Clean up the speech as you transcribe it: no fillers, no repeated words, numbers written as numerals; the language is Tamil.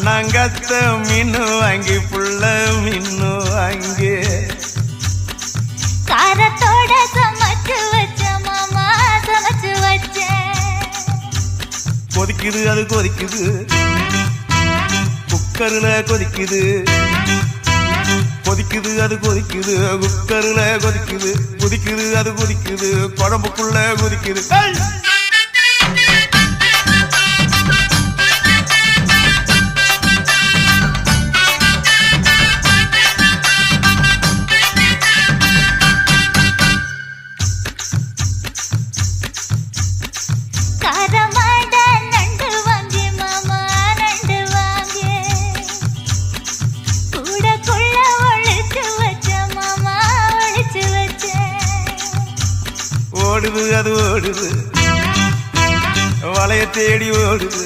நாங்கத்த மீனு வாங்கி புள்ள மீனு வாங்கி காரத்தோட சமைச்சு வச்ச மாமா சமைச்சு வச்சேன். கொதிக்குது அது கொதிக்குது குக்கர்ல கொதிக்குது கொதிக்குது அது கொதிக்குது குக்கர்ல கொதிக்குது கொதிக்குது அது கொதிக்குது குழம்புக்குள்ள கொதிக்குது. ஓடுது அது ஓடுது வளைய தேடி ஓடுது